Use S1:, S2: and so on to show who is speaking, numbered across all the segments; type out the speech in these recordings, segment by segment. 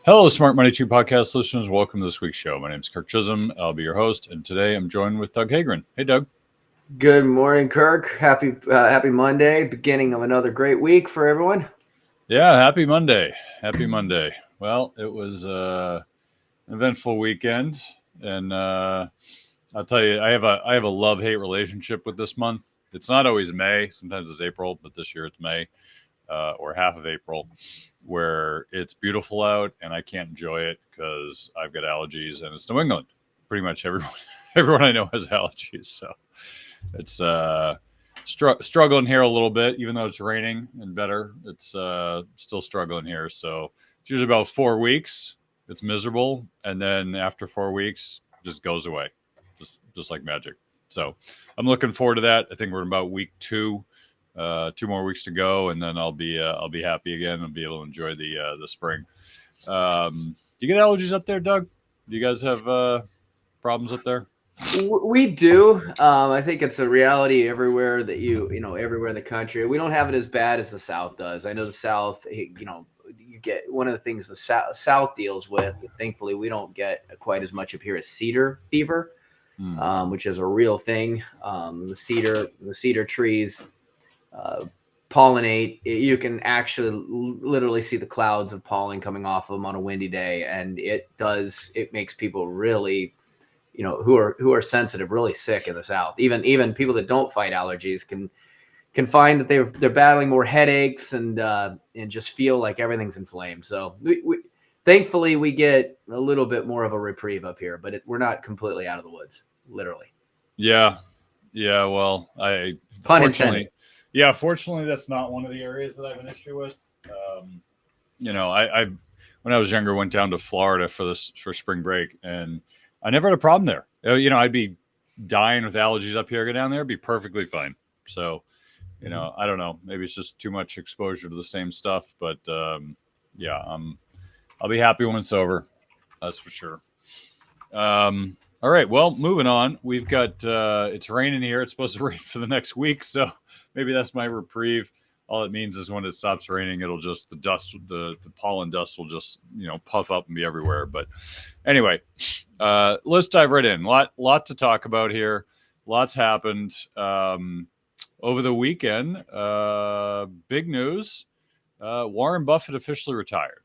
S1: Hello, Smart Money 2 podcast listeners. Welcome to this week's show. My name is Kirk Chisholm. I'll be your host, and today I'm joined with Doug Hagren. Hey, Doug.
S2: Good morning, Kirk. Happy Monday, beginning of another great week for everyone.
S1: Yeah, happy Monday. Happy Monday. Well, it was an eventful weekend, and I'll tell you, I have a love-hate relationship with this month. It's not always May. Sometimes it's April, but this year it's May, or half of April, where it's beautiful out and I can't enjoy it because I've got allergies, and it's New England. Pretty much everyone, everyone I know has allergies, so it's struggling here a little bit, even though it's raining and better. It's still struggling here. So it's usually about 4 weeks. It's miserable, and then after 4 weeks, just goes away, just like magic. So I'm looking forward to that. I think we're in about week 2. 2 more weeks to go, and then I'll be happy again and be able to enjoy the spring. Do you get allergies up there, Doug? Do you guys have problems up there?
S2: We do. I think it's a reality everywhere that everywhere in the country. We don't have it as bad as the South does. I know the South, you get one of the things the South deals with. Thankfully, we don't get quite as much up here as cedar fever, which is a real thing. The cedar trees pollinate. You can actually literally see the clouds of pollen coming off of them on a windy day, and it makes people really, who are sensitive, really sick in the South. Even people that don't fight allergies can find that they're battling more headaches and just feel like everything's inflamed. So we thankfully we get a little bit more of a reprieve up here, but we're not completely out of the woods, literally.
S1: Yeah. Well,
S2: Pun intended.
S1: Fortunately, that's not one of the areas that I have an issue with. I when I was younger went down to Florida for spring break, and I never had a problem there. I'd be dying with allergies up here. Go down there, it'd be perfectly fine. So, I don't know. Maybe it's just too much exposure to the same stuff, but I'll be happy when it's over. That's for sure. All right. Well, moving on. We've got it's raining here. It's supposed to rain for the next week, so maybe that's my reprieve. All it means is when it stops raining, it'll just the pollen dust will just puff up and be everywhere. But anyway, let's dive right in. Lot to talk about here. Lots happened over the weekend. Big news: Warren Buffett officially retired.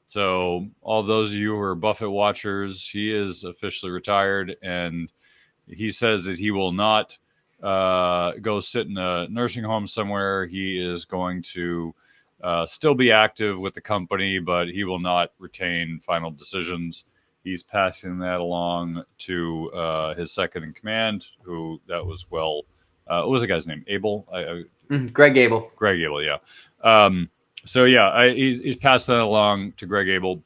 S1: So all those of you who are Buffett watchers, he is officially retired, and he says that he will not go sit in a nursing home somewhere. He is going to still be active with the company, but he will not retain final decisions. He's passing that along to his second in command, what was the guy's name? Abel?
S2: Greg Abel.
S1: Greg Abel, yeah. He's passed that along to Greg Abel,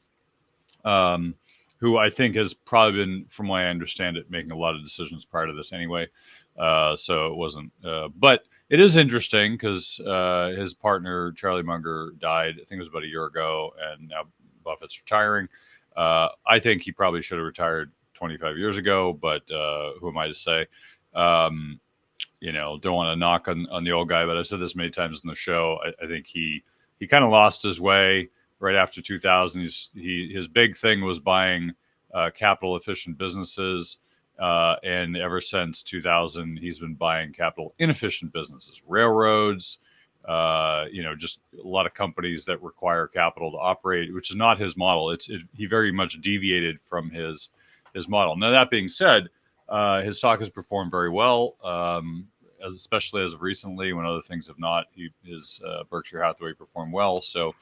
S1: who I think has probably been, from what I understand it, making a lot of decisions prior to this anyway. So it wasn't. But it is interesting because his partner, Charlie Munger, died, I think it was about a year ago, and now Buffett's retiring. I think he probably should have retired 25 years ago, but who am I to say? Don't want to knock on the old guy, but I've said this many times in the show. I think he kind of lost his way right after 2000. His big thing was buying capital efficient businesses, and ever since 2000, he's been buying capital inefficient businesses, railroads, just a lot of companies that require capital to operate, which is not his model. He very much deviated from his model. Now, that being said, his stock has performed very well. Especially as of recently, when other things have not, his Berkshire Hathaway performed well. So,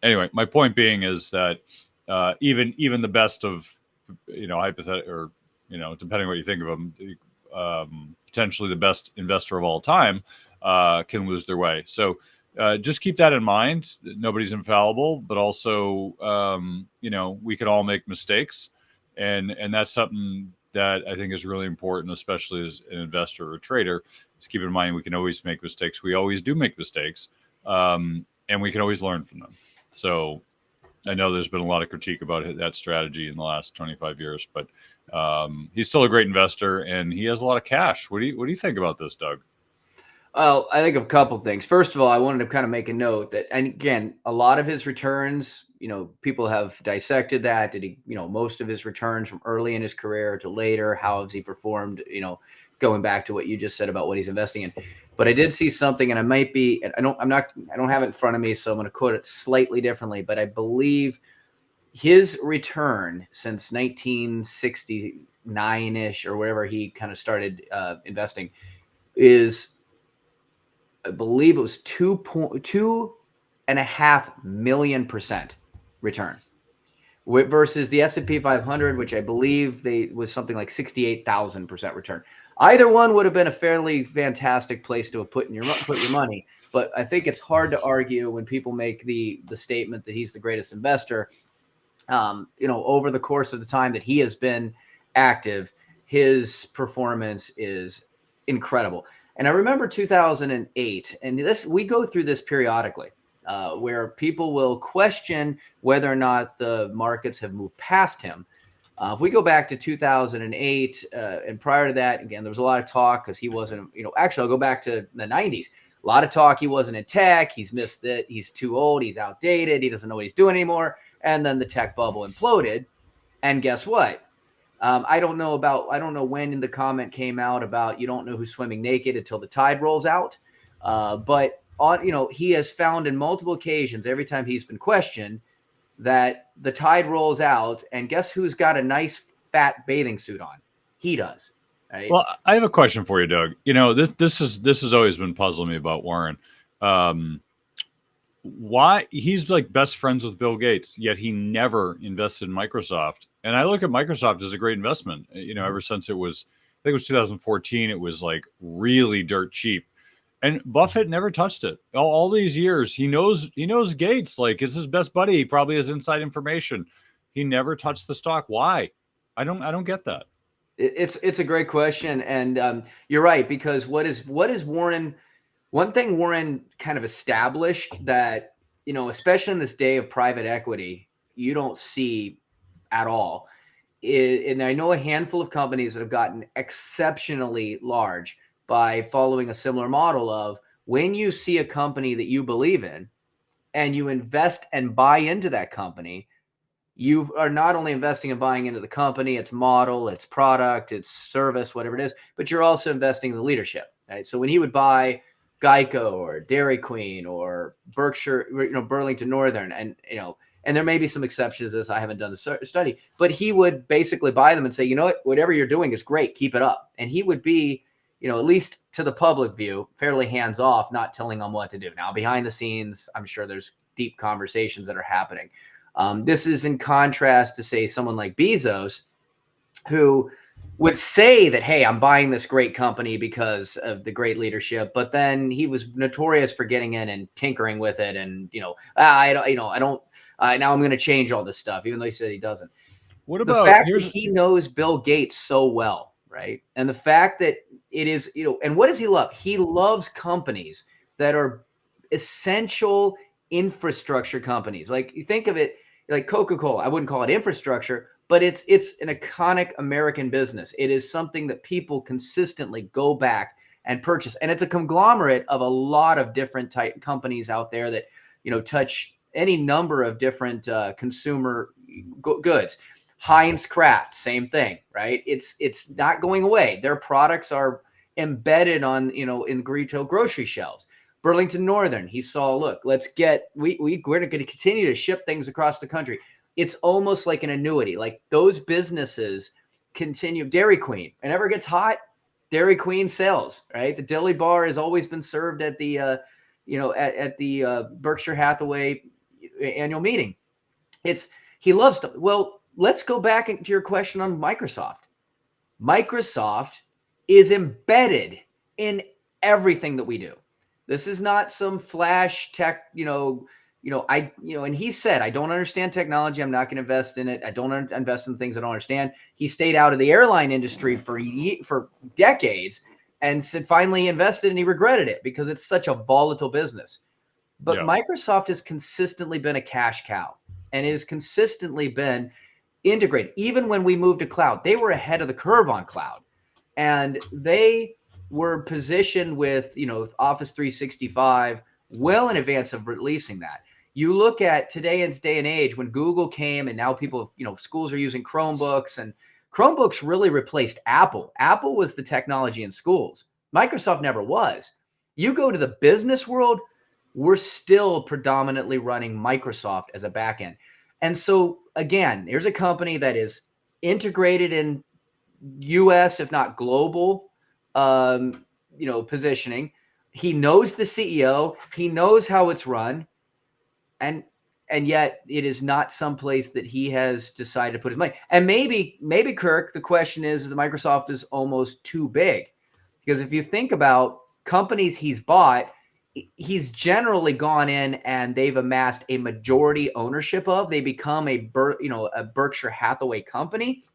S1: anyway, my point being is that even the best of hypothetical, or depending what you think of him, potentially the best investor of all time can lose their way. So just keep that in mind. Nobody's infallible, but also we can all make mistakes, and that's something that I think is really important, especially as an investor or trader, is keep in mind we can always make mistakes. We always do make mistakes, and we can always learn from them. So I know there's been a lot of critique about that strategy in the last 25 years, but he's still a great investor, and he has a lot of cash. What do you think about this, Doug?
S2: Well, I think a couple things. First of all, I wanted to kind of make a note that, and again, a lot of his returns, people have dissected that. Did he, most of his returns from early in his career to later, how has he performed, going back to what you just said about what he's investing in. But I did see something, and I don't have it in front of me, so I'm going to quote it slightly differently, but I believe his return since 1969-ish or wherever he kind of started investing is, I believe it was 2.5 million% return versus the S&P 500, which I believe was something like 68,000% return. Either one would have been a fairly fantastic place to have put your money. But I think it's hard to argue when people make the statement that he's the greatest investor. Over the course of the time that he has been active, his performance is incredible. And I remember 2008, and we go through this periodically, where people will question whether or not the markets have moved past him. If we go back to 2008 and prior to that, again, there was a lot of talk because he wasn't, actually, I'll go back to the 90s. A lot of talk. He wasn't in tech. He's missed it. He's too old. He's outdated. He doesn't know what he's doing anymore. And then the tech bubble imploded. And guess what? I don't know when the comment came out about you don't know who's swimming naked until the tide rolls out. But he has found in multiple occasions, every time he's been questioned, that the tide rolls out, and guess who's got a nice fat bathing suit on? He does. Right?
S1: Well, I have a question for you, Doug. This has always been puzzling me about Warren. Why he's like best friends with Bill Gates, yet he never invested in Microsoft. And I look at Microsoft as a great investment. Ever since I think it was 2014, it was like really dirt cheap. And Buffett never touched it. All these years, he knows Gates, like it's his best buddy. He probably has inside information. He never touched the stock. Why? I don't get that.
S2: It's a great question, and you're right, because what is Warren? One thing Warren kind of established that, especially in this day of private equity, you don't see at all. And I know a handful of companies that have gotten exceptionally large by following a similar model of when you see a company that you believe in and you invest and buy into that company, you are not only investing and buying into the company, its model, its product, its service, whatever it is, but you're also investing in the leadership. Right? So when he would buy Geico or Dairy Queen or Berkshire, Burlington Northern, and there may be some exceptions as I haven't done the study, but he would basically buy them and say, whatever you're doing is great, keep it up. And he would be, at least to the public view, fairly hands off, not telling them what to do. Now, behind the scenes, I'm sure there's deep conversations that are happening. This is in contrast to, say, someone like Bezos, who would say that, hey, I'm buying this great company because of the great leadership, but then he was notorious for getting in and tinkering with it, and now I'm going to change all this stuff, even though he said he doesn't.
S1: What about
S2: the fact that he knows Bill Gates so well, right? And the fact that it is, and what does he love? He loves companies that are essential infrastructure companies. Like, you think of it like Coca-Cola. I wouldn't call it infrastructure, but it's an iconic American business. It is something that people consistently go back and purchase. And it's a conglomerate of a lot of different type companies out there that, touch any number of different consumer goods. Heinz Kraft, same thing, right? It's not going away. Their products are embedded on, in retail grocery shelves. Burlington Northern, he saw, look, we're going to continue to ship things across the country. It's almost like an annuity. Like, those businesses continue. Dairy Queen, it never gets hot. Dairy Queen sells, right? The deli bar has always been served at the, at the Berkshire Hathaway annual meeting. He loves to. Well, let's go back to your question on Microsoft. Microsoft is embedded in everything that we do. This is not some flash tech, and he said, I don't understand technology. I'm not going to invest in it. I don't invest in things I don't understand. He stayed out of the airline industry for decades and said finally he invested, and he regretted it because it's such a volatile business. But yeah. Microsoft has consistently been a cash cow, and it has consistently been integrated. Even when we moved to cloud, they were ahead of the curve on cloud, and they were positioned with, Office 365 well in advance of releasing that. You look at today's day and age when Google came and now people, schools are using Chromebooks, and Chromebooks really replaced Apple. Apple was the technology in schools. Microsoft never was. You go to the business world, we're still predominantly running Microsoft as a backend. And so again, here's a company that is integrated in US, if not global, positioning. He knows the CEO, he knows how it's run, and yet it is not someplace that he has decided to put his money. And maybe Kirk, the question is that Microsoft is almost too big, because if you think about companies he's bought, he's generally gone in and they've amassed a majority ownership of. They become a Berkshire Hathaway company,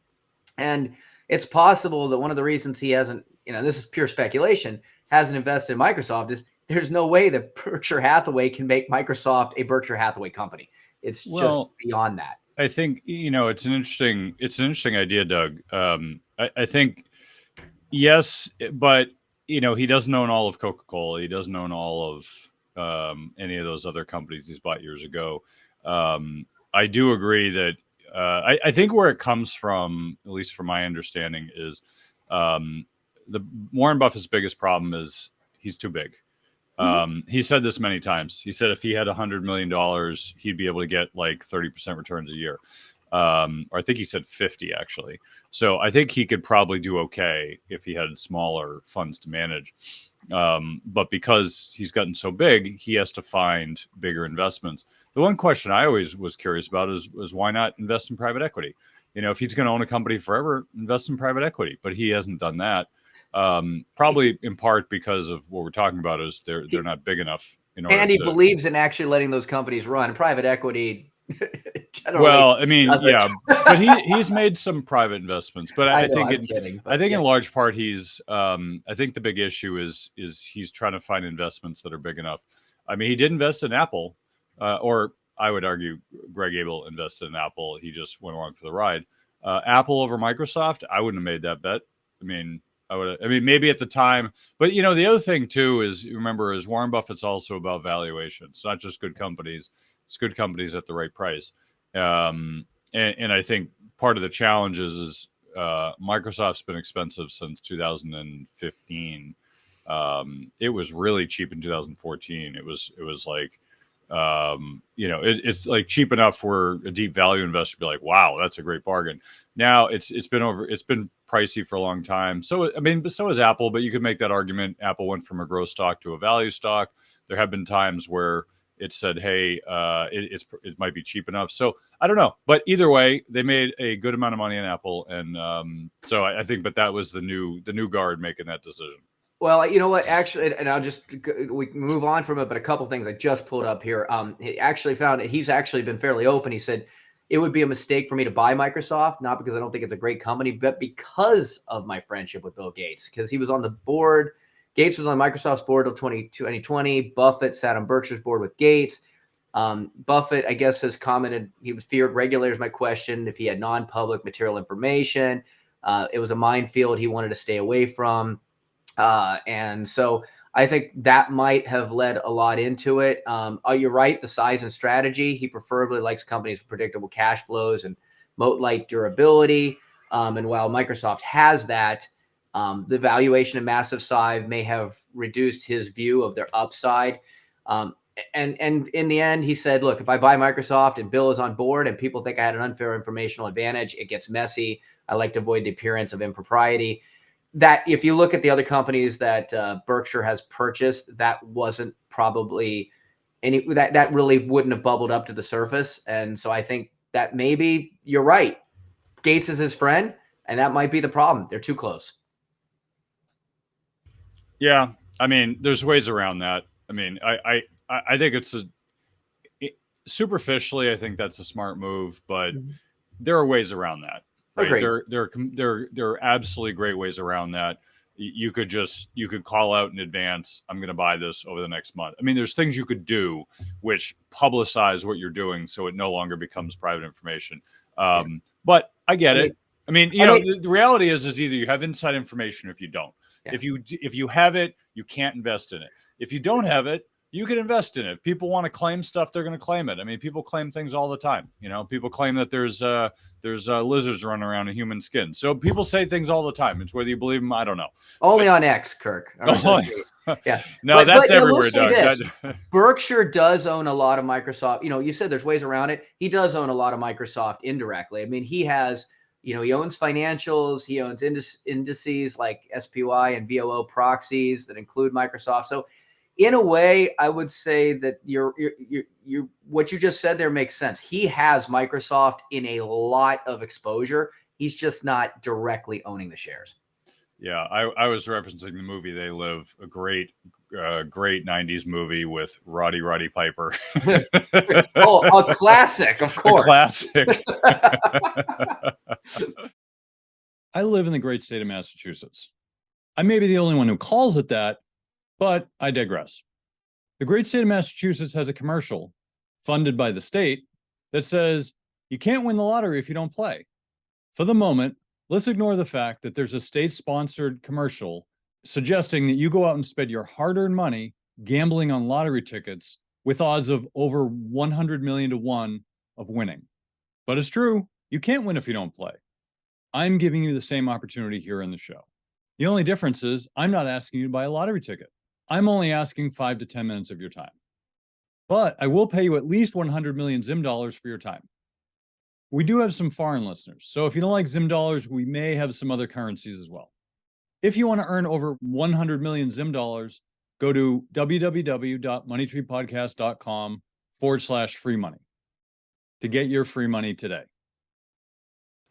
S2: and it's possible that one of the reasons he hasn't, this is pure speculation, hasn't invested in Microsoft is there's no way that Berkshire Hathaway can make Microsoft a Berkshire Hathaway company. It's just beyond that.
S1: I think, it's an interesting idea, Doug. I think, yes, but, he doesn't own all of Coca-Cola. He doesn't own all of any of those other companies he's bought years ago. I do agree that I think where it comes from, at least from my understanding, is the Warren Buffett's biggest problem is he's too big. He said this many times. He said if he had $100 million, he'd be able to get like 30% returns a year. Or I think he said 50 actually. So I think he could probably do okay if he had smaller funds to manage. But because he's gotten so big, he has to find bigger investments. The one question I always was curious about is why not invest in private equity? If he's going to own a company forever, invest in private equity. But he hasn't done that. Probably in part because of what we're talking about is they're not big enough.
S2: And he believes in actually letting those companies run. Private equity.
S1: Well, I mean, yeah, but he's made some private investments. But I think in large part I think the big issue is he's trying to find investments that are big enough. I mean, he did invest in Apple, or I would argue Greg Abel invested in Apple. He just went along for the ride. Apple over Microsoft, I wouldn't have made that bet. I mean, maybe at the time, but the other thing too is, remember, is Warren Buffett's also about valuation. It's not just good companies; it's good companies at the right price. And I think part of the challenge is Microsoft's been expensive since 2015. It was really cheap in 2014. It was like, it's like cheap enough for a deep value investor to be like, wow, that's a great bargain. Now it's been pricey for a long time. So, but so is Apple, but you could make that argument. Apple went from a growth stock to a value stock. There have been times where it said, hey, it might be cheap enough. So I don't know, but either way, they made a good amount of money in Apple. And so I think, but that was the new guard making that decision.
S2: Well, you know what? Actually, and we can move on from it, but a couple things I just pulled up here. He actually found he's actually been fairly open. He said it would be a mistake for me to buy Microsoft, not because I don't think it's a great company, but because of my friendship with Bill Gates, because he was on the board. Gates was on Microsoft's board until 2020. Buffett sat on Berkshire's board with Gates. Buffett, I guess, has commented he was feared regulators might question if he had non-public material information. It was a minefield he wanted to stay away from. And so I think that might have led a lot into it. You're right. The size and strategy, he preferably likes companies with predictable cash flows and moat-like durability. And while Microsoft has that, the valuation of massive size may have reduced his view of their upside. And in the end, he said, look, if I buy Microsoft and Bill is on board and people think I had an unfair informational advantage, it gets messy. I like to avoid the appearance of impropriety. That if you look at the other companies that Berkshire has purchased, that wasn't probably any that really wouldn't have bubbled up to the surface. And so I think that maybe you're right. Gates is his friend, and that might be the problem. They're too close.
S1: Yeah, I mean, there's ways around that. I mean, I think superficially, I think that's a smart move, but there are ways around that. Right? There are absolutely great ways around that. You could call out in advance, I'm going to buy this over the next month. I mean, there's things you could do which publicize what you're doing so it no longer becomes private information. But I get it. I mean, the reality is either you have inside information or if you don't.
S2: Yeah.
S1: If you have it, you can't invest in it. If you don't have it, you can invest in it. People want to claim stuff, they're going to claim it. I mean, people claim things all the time. People claim that there's lizards running around in human skin. So people say things all the time. It's whether you believe them, I don't know.
S2: Only on X, Kirk. Yeah.
S1: No, that's everywhere,
S2: we'll say
S1: Doug.
S2: this. Berkshire does own a lot of Microsoft. You said there's ways around it. He does own a lot of Microsoft indirectly. I mean, he has, he owns financials. He owns indices like SPY and VOO proxies that include Microsoft. So in a way, I would say that what you just said there makes sense. He has Microsoft in a lot of exposure. He's just not directly owning the shares.
S1: Yeah, I was referencing the movie They Live, a great 90s movie with Roddy Piper.
S2: Oh, a classic, of course.
S1: A classic. I live in the great state of Massachusetts. I may be the only one who calls it that, but I digress. The great state of Massachusetts has a commercial funded by the state that says, you can't win the lottery if you don't play. For the moment, let's ignore the fact that there's a state-sponsored commercial suggesting that you go out and spend your hard-earned money gambling on lottery tickets with odds of over 100 million to 1 of winning. But it's true, you can't win if you don't play. I'm giving you the same opportunity here in the show. The only difference is I'm not asking you to buy a lottery ticket. I'm only asking 5 to 10 minutes of your time. But I will pay you at least 100 million Zim dollars for your time. We do have some foreign listeners, so if you don't like Zim dollars, we may have some other currencies as well. If you want to earn over 100 million Zim dollars, go to www.moneytreepodcast.com/free money to get your free money today.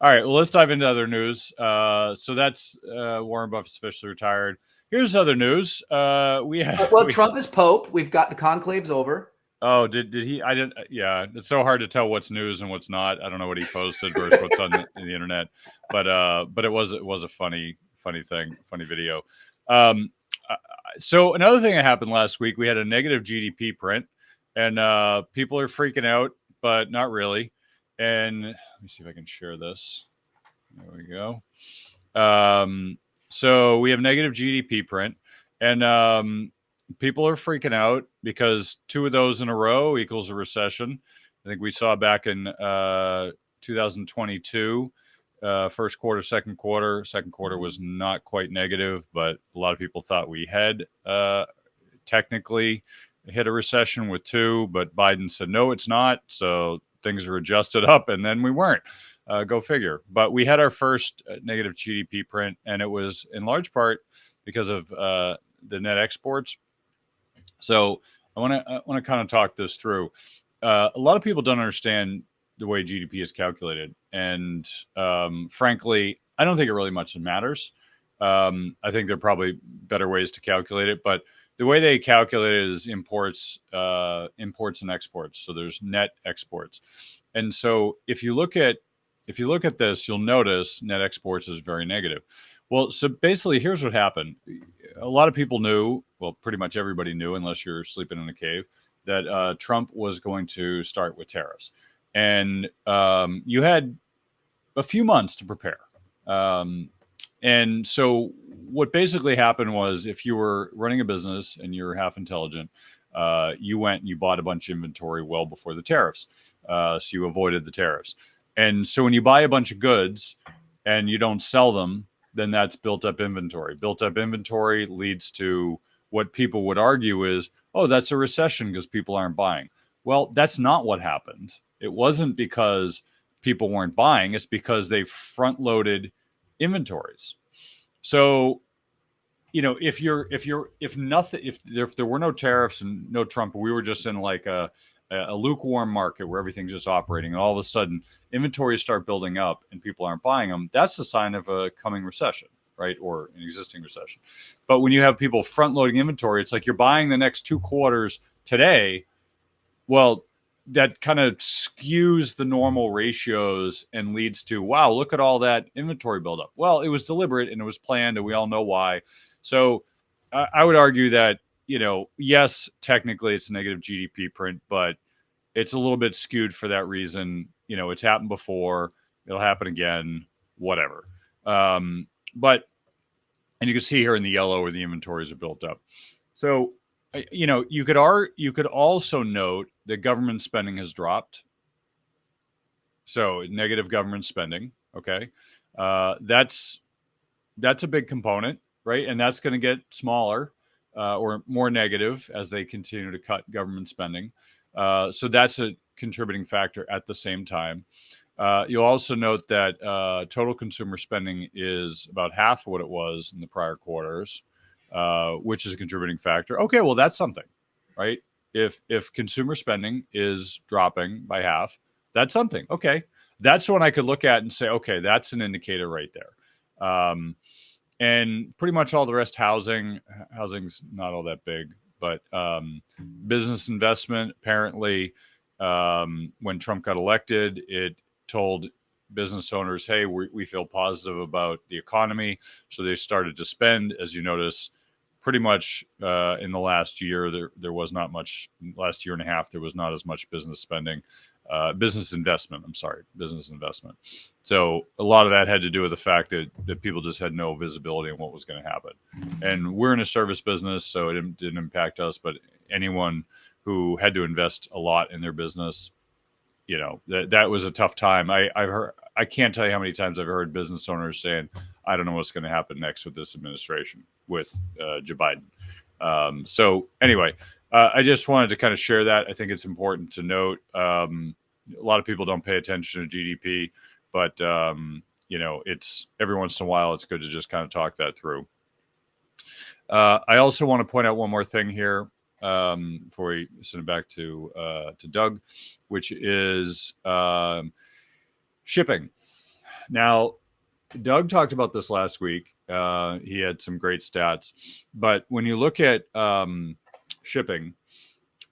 S1: All right, well, let's dive into other news. So that's Warren Buffett's officially retired. Here's other news.
S2: Trump is Pope. We've got the conclaves over.
S1: Oh, did he? I didn't. Yeah, it's so hard to tell what's news and what's not. I don't know what he posted versus what's on the internet. But it was a funny thing, funny video. So another thing that happened last week, we had a negative GDP print, and people are freaking out, but not really. And let me see if I can share this. There we go. So we have negative GDP print, and people are freaking out because 2 of those in a row equals a recession. I think we saw back in 2022, first quarter, second quarter. Second quarter was not quite negative, but a lot of people thought we had technically hit a recession with 2, but Biden said, no, it's not. So things are adjusted up, and then we weren't. Go figure. But we had our first negative GDP print, and it was in large part because of the net exports. So I want to kind of talk this through. A lot of people don't understand the way GDP is calculated, and frankly, I don't think it really much matters. I think there are probably better ways to calculate it, but the way they calculate it is imports and exports. So there's net exports, and so if you look at this, you'll notice net exports is very negative. Well, so basically, here's what happened. A lot of people knew, well, pretty much everybody knew, unless you're sleeping in a cave, that Trump was going to start with tariffs. And you had a few months to prepare. And so what basically happened was, if you were running a business and you're half intelligent, you went and you bought a bunch of inventory well before the tariffs. So you avoided the tariffs. And so when you buy a bunch of goods and you don't sell them, then that's built up inventory. Built up inventory leads to what people would argue is, oh, that's a recession because people aren't buying. Well, that's not what happened. It wasn't because people weren't buying. It's because they front-loaded inventories. So, if there were no tariffs and no Trump, we were just in like a lukewarm market where everything's just operating, and all of a sudden inventories start building up and people aren't buying them, that's a sign of a coming recession, right? Or an existing recession. But when you have people front loading inventory, it's like you're buying the next 2 quarters today. Well, that kind of skews the normal ratios and leads to, wow, look at all that inventory buildup. Well, it was deliberate and it was planned, and we all know why. So I would argue that, yes, technically it's a negative GDP print, but it's a little bit skewed for that reason. It's happened before. It'll happen again, whatever. But And you can see here in the yellow where the inventories are built up. So, you could also note that government spending has dropped. So negative government spending. Okay, that's a big component, right? And that's going to get smaller or more negative as they continue to cut government spending. So that's a contributing factor at the same time. You'll also note that total consumer spending is about half of what it was in the prior quarters, which is a contributing factor. Okay, well, that's something, right? If consumer spending is dropping by half, that's something. Okay, that's one I could look at and say, okay, that's an indicator right there. And pretty much all the rest, housing's not all that big, but business investment, apparently, when Trump got elected, it told business owners, hey, we feel positive about the economy. So they started to spend. As you notice, pretty much in the last year, there was not much. Last year and a half, there was not as much business spending. Business investment. So a lot of that had to do with the fact that people just had no visibility on what was going to happen. And we're in a service business, so it didn't impact us. But anyone who had to invest a lot in their business, that was a tough time. I can't tell you how many times I've heard business owners saying, I don't know what's going to happen next with this administration, with Joe Biden. So anyway, I just wanted to kind of share that. I think it's important to note. A lot of people don't pay attention to GDP, but it's every once in a while, it's good to just kind of talk that through. I also want to point out one more thing here before we send it back to Doug, which is shipping. Now, Doug talked about this last week. He had some great stats, but when you look at shipping,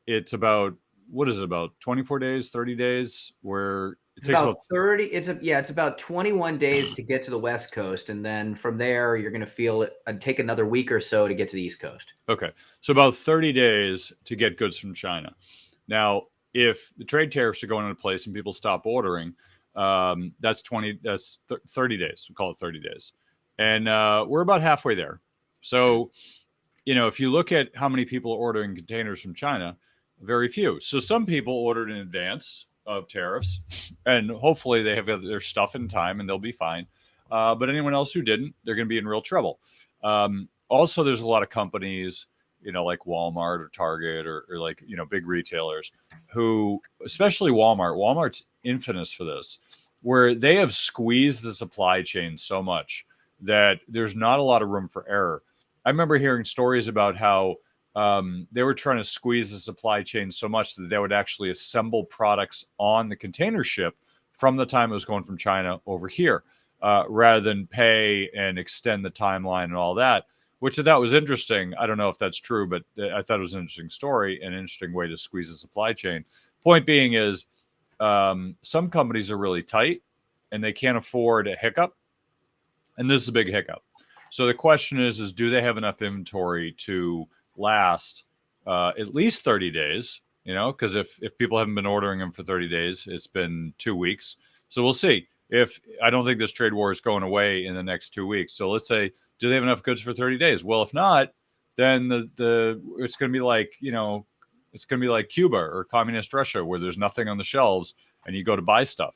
S1: it's about, what is it, about 24 days, 30 days, where it takes about
S2: 30. It's about 21 days to get to the West Coast. And then from there, you're going to feel it take another week or so to get to the East Coast.
S1: Okay. So about 30 days to get goods from China. Now, if the trade tariffs are going into place and people stop ordering, that's 30 days. We call it 30 days. And we're about halfway there. So, if you look at how many people are ordering containers from China, very few. So some people ordered in advance of tariffs, and hopefully they have their stuff in time and they'll be fine. But anyone else who didn't, they're going to be in real trouble. Also, there's a lot of companies, like Walmart or Target or like, big retailers who, especially Walmart's infamous for this, where they have squeezed the supply chain so much that there's not a lot of room for error. I remember hearing stories about how they were trying to squeeze the supply chain so much that they would actually assemble products on the container ship from the time it was going from China over here, rather than pay and extend the timeline and all that, which I thought was interesting. I don't know if that's true, but I thought it was an interesting story, an interesting way to squeeze the supply chain. Point being is some companies are really tight and they can't afford a hiccup. And this is a big hiccup. So the question is do they have enough inventory to last at least 30 days? Because if people haven't been ordering them for 30 days, it's been 2 weeks. So we'll see. I don't think this trade war is going away in the next 2 weeks. So let's say, do they have enough goods for 30 days? Well, if not, then it's going to be like, it's going to be like Cuba or communist Russia, where there's nothing on the shelves and you go to buy stuff.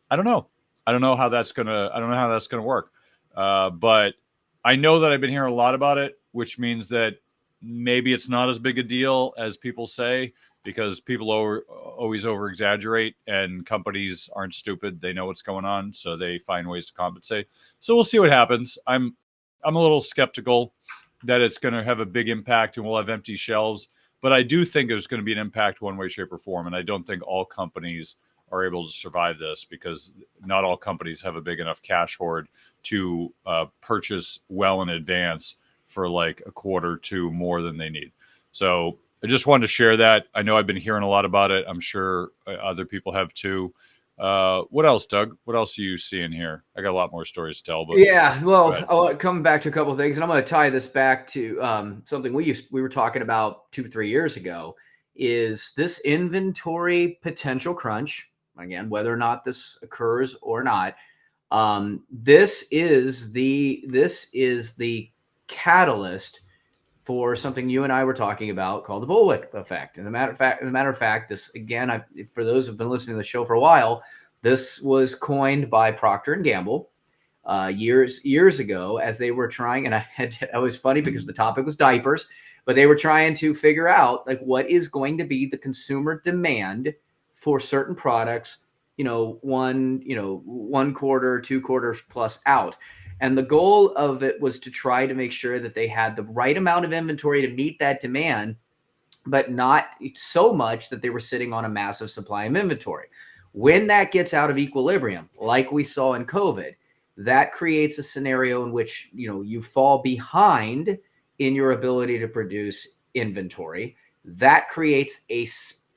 S1: I don't know how that's going to work. But I know that I've been hearing a lot about it, which means that maybe it's not as big a deal as people say, because people always over exaggerate, and companies aren't stupid. They know what's going on, so they find ways to compensate. So we'll see what happens. I'm a little skeptical that it's going to have a big impact and we'll have empty shelves, but I do think there's going to be an impact one way, shape, or form. And I don't think all companies are able to survive this, because not all companies have a big enough cash hoard to purchase well in advance for like a quarter or two more than they need. So I just wanted to share that. I know I've been hearing a lot about it. I'm sure other people have too. What else, Doug? What else are you seeing here? I got a lot more stories to tell. But
S2: yeah, well, coming back to a couple of things, and I'm going to tie this back to something we were talking about 2-3 years ago. Is this inventory potential crunch? Again, whether or not this occurs or not, this is the catalyst for something you and I were talking about called the bullwhip effect. And as a matter of fact, this again, for those who've been listening to the show for a while, this was coined by Procter and Gamble years ago as they were trying. And it was funny because the topic was diapers, but they were trying to figure out like what is going to be the consumer demand for certain products. One quarter, 2 quarters plus out. And the goal of it was to try to make sure that they had the right amount of inventory to meet that demand, but not so much that they were sitting on a massive supply of inventory. When that gets out of equilibrium, like we saw in COVID, that creates a scenario in which, you fall behind in your ability to produce inventory. That creates a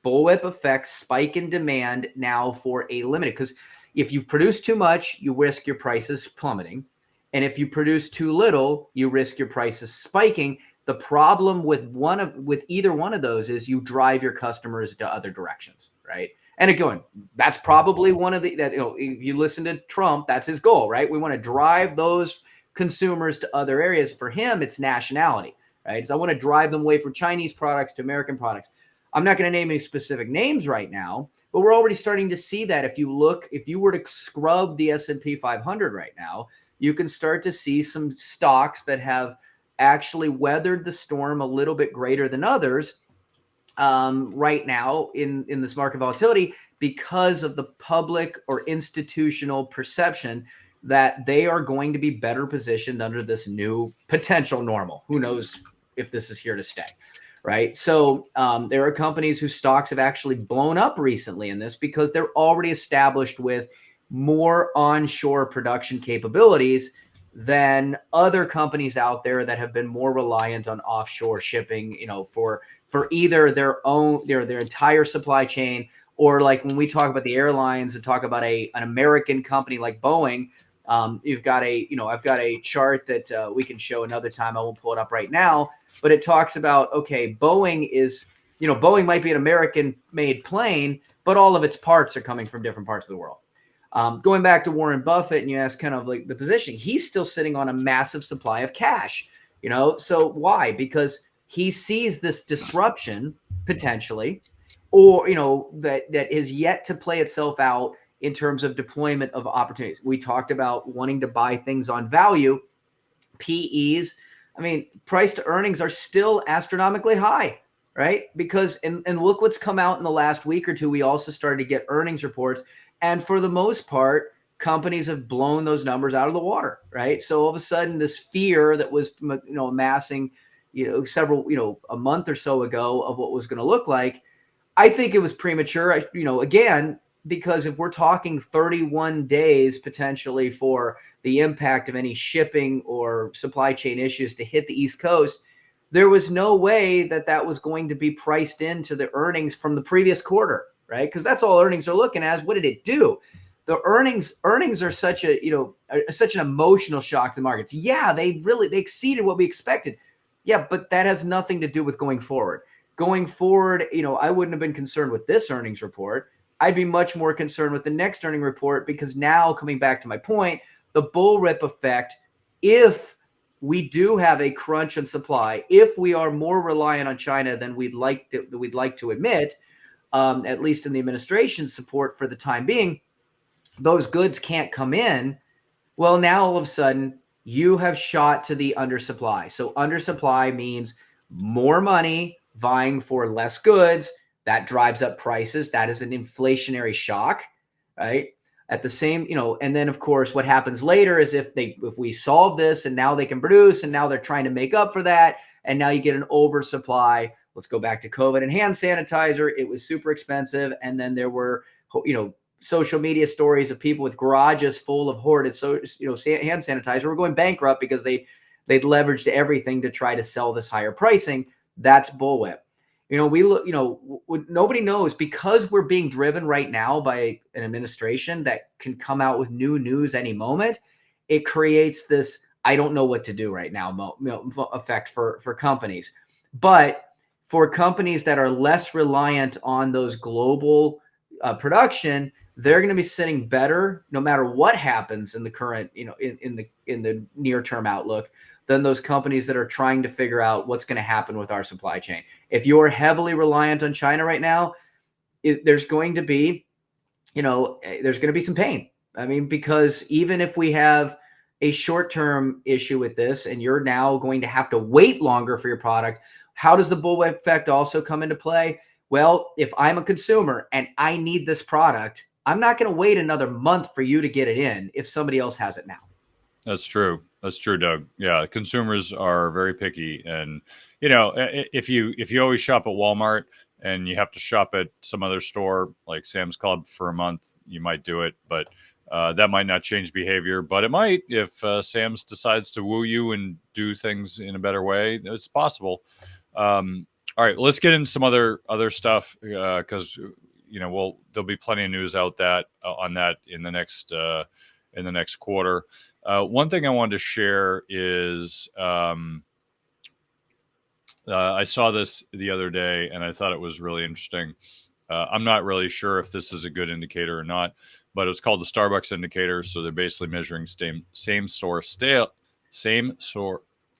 S2: bullwhip effect, spike in demand now for a limited, because if you produce too much, you risk your prices plummeting. And if you produce too little, you risk your prices spiking. The problem with either one of those is you drive your customers to other directions, right? And again, that's probably one of if you listen to Trump, that's his goal, right? We want to drive those consumers to other areas. For him, it's nationality, right? So I want to drive them away from Chinese products to American products. I'm not going to name any specific names right now, but we're already starting to see that. If you were to scrub the S&P 500 right now, you can start to see some stocks that have actually weathered the storm a little bit greater than others right now in this market volatility because of the public or institutional perception that they are going to be better positioned under this new potential normal. Who knows if this is here to stay, right? So there are companies whose stocks have actually blown up recently in this because they're already established with more onshore production capabilities than other companies out there that have been more reliant on offshore shipping, for either their entire supply chain, or like when we talk about the airlines and talk about an American company like Boeing, I've got a chart that we can show another time. I won't pull it up right now, but it talks about, okay, Boeing might be an American made plane, but all of its parts are coming from different parts of the world. Going back to Warren Buffett, and you ask kind of like the position, he's still sitting on a massive supply of cash, so why? Because he sees this disruption potentially, or, that is yet to play itself out in terms of deployment of opportunities. We talked about wanting to buy things on value. PEs, price to earnings are still astronomically high, right? Because, and look what's come out in the last week or two. We also started to get earnings reports. And for the most part, companies have blown those numbers out of the water, right? So all of a sudden, this fear that was, amassing, a month or so ago of what was going to look like, I think it was premature. Again, because if we're talking 31 days potentially for the impact of any shipping or supply chain issues to hit the East Coast, there was no way that was going to be priced into the earnings from the previous quarter, right? Because that's all earnings are looking at. What did it do? The earnings are such an emotional shock to the markets. Yeah, they exceeded what we expected. Yeah, but that has nothing to do with going forward. Going forward, I wouldn't have been concerned with this earnings report. I'd be much more concerned with the next earning report, because now, coming back to my point, the bullwhip effect, if we do have a crunch in supply, if we are more reliant on China than we'd like to admit, at least in the administration's support for the time being, those goods can't come in. Well, now all of a sudden you have shot to the undersupply. So undersupply means more money vying for less goods. That drives up prices. That is an inflationary shock, right? At the same, and then of course what happens later is if we solve this and now they can produce and now they're trying to make up for that, and now you get an oversupply. Let's go back to COVID and hand sanitizer. It was super expensive. And then there were, social media stories of people with garages full of hoarded, hand sanitizer were going bankrupt because they'd leveraged everything to try to sell this higher pricing. That's bullwhip. Nobody knows, because we're being driven right now by an administration that can come out with new news any moment. It creates this, I don't know what to do right now, effect for companies. But for companies that are less reliant on those global production, they're going to be sitting better no matter what happens in the current, in the near term outlook. than those companies that are trying to figure out what's going to happen with our supply chain. If you're heavily reliant on China right now, there's going to be, there's going to be some pain. I mean, because even if we have a short-term issue with this and you're now going to have to wait longer for your product, how does the bullwhip effect also come into play? Well, if I'm a consumer and I need this product, I'm not going to wait another month for you to get it in if somebody else has it now.
S1: That's true. That's true, Doug. Yeah, consumers are very picky, and if you always shop at Walmart and you have to shop at some other store like Sam's Club for a month, you might do it, but that might not change behavior. But it might if Sam's decides to woo you and do things in a better way. It's possible. All right, let's get into some other stuff because there'll be plenty of news out on that in the next quarter. One thing I wanted to share is I saw this the other day and I thought it was really interesting. I'm not really sure if this is a good indicator or not, but it's called the Starbucks indicator. So they're basically measuring same store.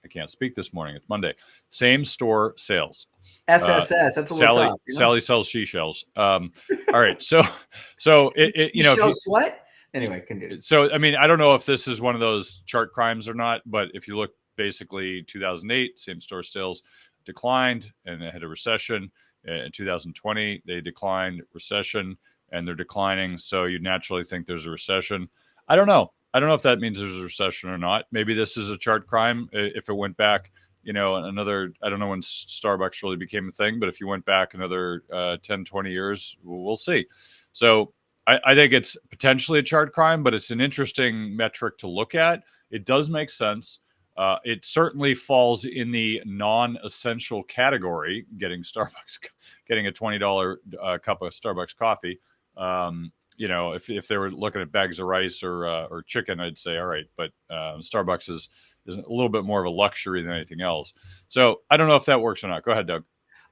S1: I can't speak this morning. It's Monday. Same store sales.
S2: SSS. That's a little tough.
S1: Sally sells seashells. All right. So
S2: seashells what? Anyway, continue.
S1: So, I mean, I don't know if this is one of those chart crimes or not, but if you look basically 2008, same store sales declined and it had a recession. In 2020, they declined, recession, and they're declining. So you naturally think there's a recession. I don't know. I don't know if that means there's a recession or not. Maybe this is a chart crime. If it went back, I don't know when Starbucks really became a thing, but if you went back another 10, 20 years, we'll see. So I think it's potentially a chart crime, but it's an interesting metric to look at. It does make sense. It certainly falls in the non-essential category, getting a $20 cup of Starbucks coffee. If they were looking at bags of rice or chicken, I'd say, all right, but Starbucks is a little bit more of a luxury than anything else. So I don't know if that works or not. Go ahead, Doug.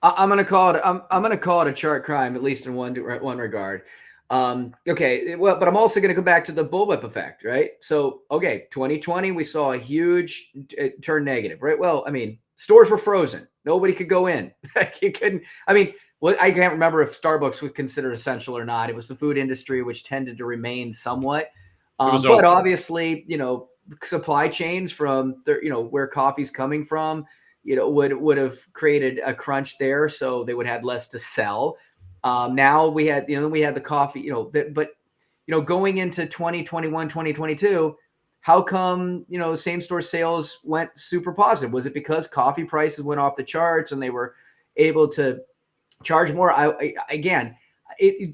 S2: I'm going to call it. I'm going to call it a chart crime, at least in one regard. Okay, well, but I'm also going to go back to the bullwhip effect, right? So, okay, 2020, we saw a huge turn negative, right? Well, I mean, stores were frozen. Nobody could go in. You couldn't. I mean, I can't remember if Starbucks was considered essential or not. It was the food industry, which tended to remain somewhat. But obviously, supply chains from where coffee's coming from, would have created a crunch there, so they would have less to sell. Now we had the coffee, but going into 2021, 2022, how come, same store sales went super positive? Was it because coffee prices went off the charts and they were able to charge more?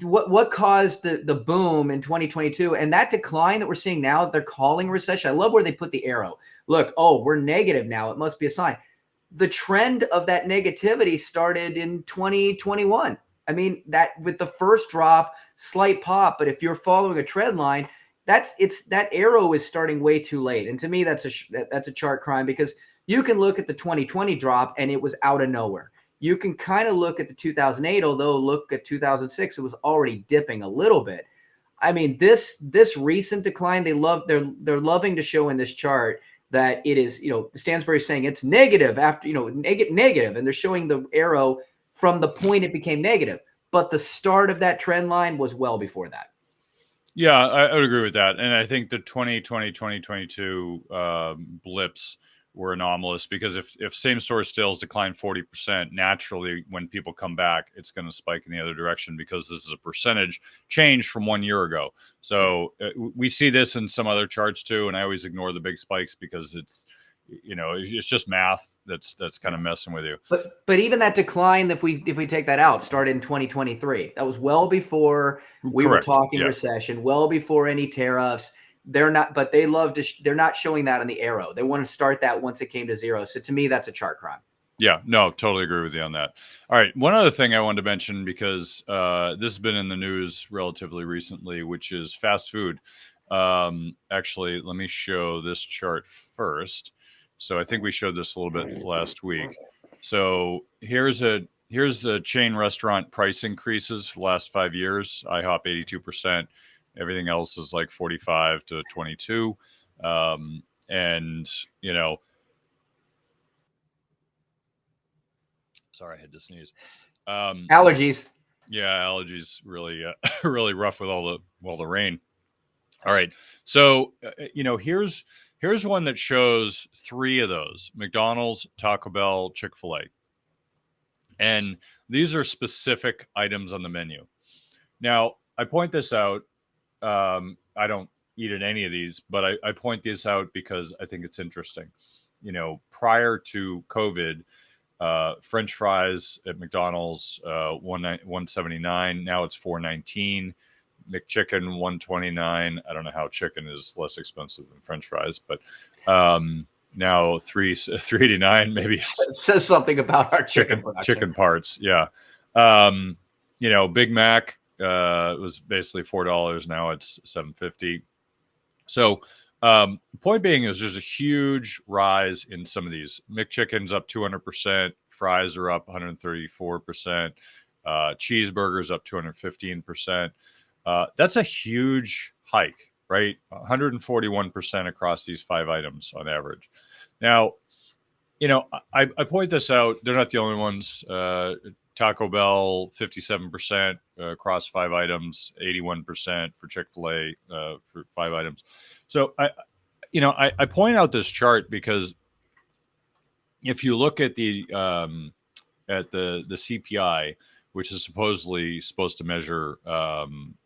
S2: What caused the boom in 2022 and that decline that we're seeing now that they're calling a recession? I love where they put the arrow. Look, we're negative now. It must be a sign. The trend of that negativity started in 2021. I mean, that with the first drop, slight pop, but if you're following a trend line, that arrow is starting way too late. And to me, that's a chart crime because you can look at the 2020 drop and it was out of nowhere. You can kind of look at the 2008, although look at 2006, it was already dipping a little bit. I mean, this recent decline, they're loving to show in this chart that it is, Stansberry is saying it's negative after, negative, and they're showing the arrow from the point it became negative. But the start of that trend line was well before that.
S1: Yeah, I would agree with that. And I think the 2020, 2022 blips were anomalous because if same store sales decline 40%, naturally when people come back, it's going to spike in the other direction because this is a percentage change from 1 year ago. So we see this in some other charts too. And I always ignore the big spikes because it's just math that's kind of messing with you.
S2: But even that decline, if we take that out, started in 2023. That was well before we were talking recession, well before any tariffs. They're not, but they love to. They're not showing that on the arrow. They want to start that once it came to zero. So to me, that's a chart crime.
S1: Yeah, no, totally agree with you on that. All right, one other thing I wanted to mention because this has been in the news relatively recently, which is fast food. Actually, let me show this chart first. So I think we showed this a little bit last week. So here's the chain restaurant price increases for the last 5 years. IHOP 82%. Everything else is like 45 to 22. And Sorry, I had to sneeze. Um,
S2: Allergies.
S1: yeah, allergies really, really rough with all the rain. All right, so here's one that shows three of those: McDonald's, Taco Bell, Chick-fil-A, and these are specific items on the menu. Now, I point this out. I don't eat at any of these, but I point this out because I think it's interesting. Prior to COVID, French fries at McDonald's, 179. Now it's 419. McChicken 129. I don't know how chicken is less expensive than French fries, but now 389 maybe.
S2: It says something about our chicken production.
S1: Chicken parts, yeah. Big Mac it was basically $4. Now it's $7.50. So point being is there's a huge rise in some of these. McChicken's up 200%, fries are up 134%, cheeseburgers up 215%. That's a huge hike, right? 141% across these five items on average. Now, I point this out. They're not the only ones. Taco Bell, 57% across five items, 81% for Chick-fil-A for five items. So I point out this chart because if you look at the CPI, which is supposed to measure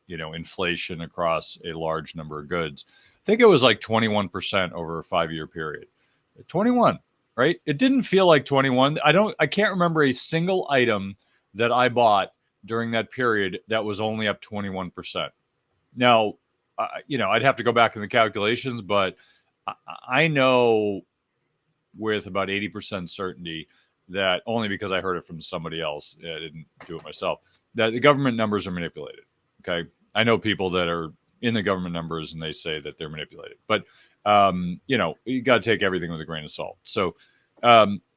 S1: inflation across a large number of goods, I think it was like 21% over a 5-year period. 21. Right? It didn't feel like 21. I can't remember a single item that I bought during that period that was only up 21%. Now, I'd have to go back in the calculations, but I know with about 80% certainty that, only because I heard it from somebody else, I didn't do it myself, that the government numbers are manipulated. Okay. I know people that are in the government numbers and they say that they're manipulated, but you got to take everything with a grain of salt. So,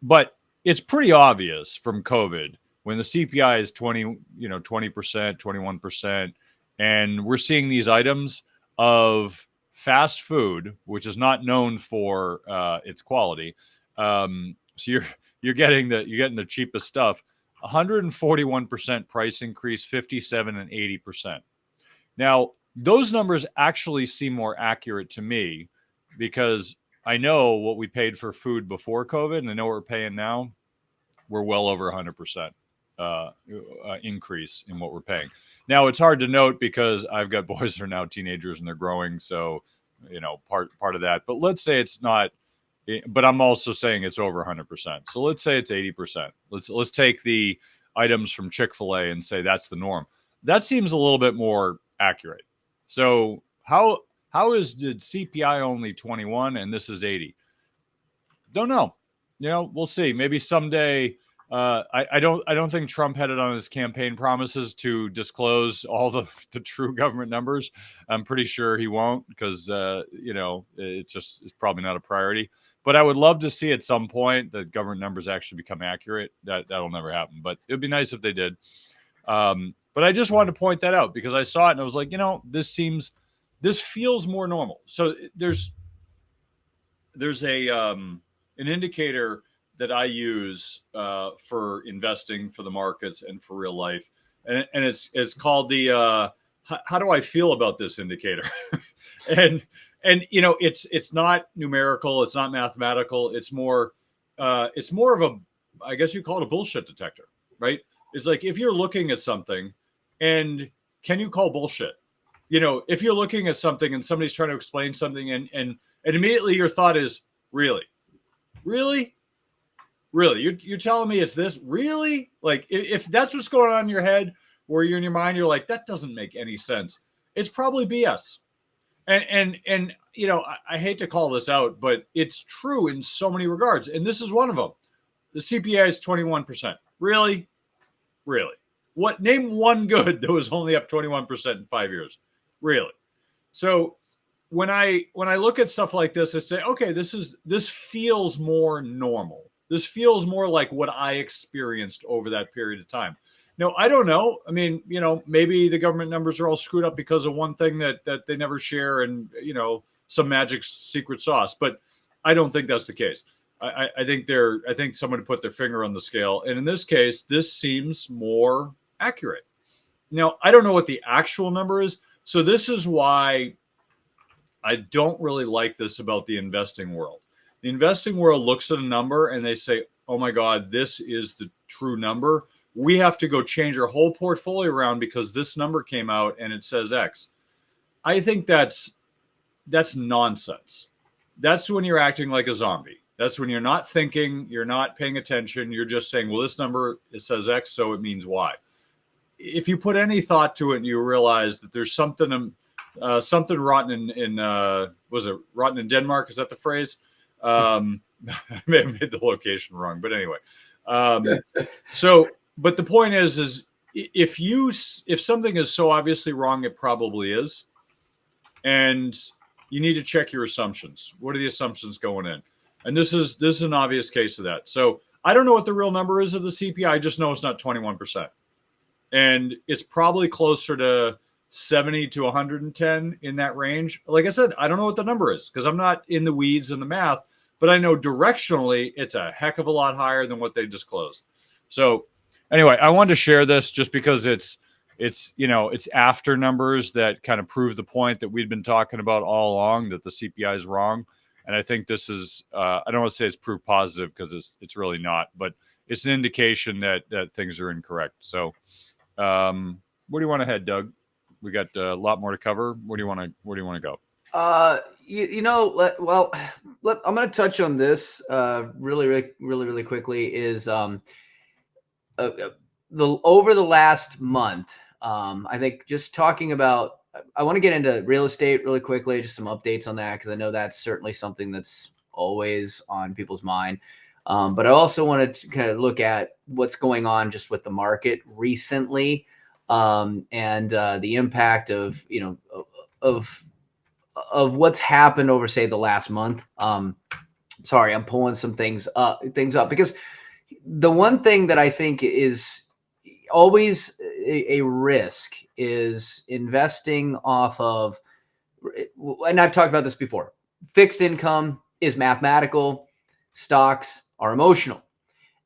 S1: but it's pretty obvious from COVID when the CPI is 20%, 21%, and we're seeing these items of fast food, which is not known for its quality. So you're getting the cheapest stuff. 141% price increase, 57 and 80%. Now, those numbers actually seem more accurate to me because I know what we paid for food before COVID, and I know what we're paying now. We're well over 100% increase in what we're paying. Now, it's hard to note because I've got boys that are now teenagers and they're growing, so part of that. But let's say it's not. But I'm also saying it's over 100%. So let's say it's 80%. Let's take the items from Chick-fil-A and say that's the norm. That seems a little bit more accurate. So did CPI only 21 and this is 80? Don't know. We'll see. Maybe someday. I don't think Trump had it on his campaign promises to disclose all the true government numbers. I'm pretty sure he won't because it's probably not a priority. But I would love to see at some point that government numbers actually become accurate. That'll never happen, but it would be nice if they did. But I just wanted to point that out because I saw it and I was like, this feels more normal. So there's an indicator that I use for investing, for the markets, and for real life, and it's called the how do I feel about this indicator? and it's not numerical, it's not mathematical, it's more of a, I guess you call it a bullshit detector, right? It's like if you're looking at something, and can you call bullshit? If you're looking at something and somebody's trying to explain something, and immediately your thought is really. You're telling me it's this? Really? Like, if that's what's going on in your head, where you're in your mind, you're like, that doesn't make any sense. It's probably BS. And I hate to call this out, but it's true in so many regards. And this is one of them. The CPI is 21%. Really? What? Name one good that was only up 21% in 5 years. Really? So when I look at stuff like this, I say, okay, this feels more normal. This feels more like what I experienced over that period of time. Now, I don't know. I mean, maybe the government numbers are all screwed up because of one thing that they never share and, some magic secret sauce. But I don't think that's the case. I think someone put their finger on the scale, and in this case, this seems more accurate. Now, I don't know what the actual number is, so this is why I don't really like this about the investing world. The investing world looks at a number and they say, "Oh my God, this is the true number. We have to go change our whole portfolio around because this number came out and it says X." I think that's nonsense. That's when you're acting like a zombie. That's when you're not thinking, you're not paying attention. You're just saying, well, this number, it says X, so it means Y. If you put any thought to it, you realize that there's something rotten in was it rotten in Denmark? Is that the phrase? I may have made the location wrong, but anyway. Um, but the point is if something is so obviously wrong, it probably is, and you need to check your assumptions. What are the assumptions going in? And this is an obvious case of that. So I don't know what the real number is of the CPI. I just know it's not 21%. And it's probably closer to 70 to 110 in that range. Like I said, I don't know what the number is because I'm not in the weeds in the math, but I know directionally it's a heck of a lot higher than what they disclosed. So anyway, I wanted to share this just because it's after numbers that kind of prove the point that we'd been talking about all along, that the CPI is wrong. And I think this is I don't want to say it's proof positive because it's really not, but it's an indication that things are incorrect. So where do you want to head, Doug? We got a lot more to cover. Where do you want to go?
S2: I'm going to touch on this really quickly. Is over the last month, I think just talking about. I want to get into real estate really quickly, just some updates on that because I know that's certainly something that's always on people's mind. But I also wanted to kind of look at what's going on just with the market recently, and the impact of what's happened over, say, the last month. Sorry, I'm pulling some things up because the one thing that I think is always a risk is investing off of, and I've talked about this before, fixed income is mathematical, stocks are emotional.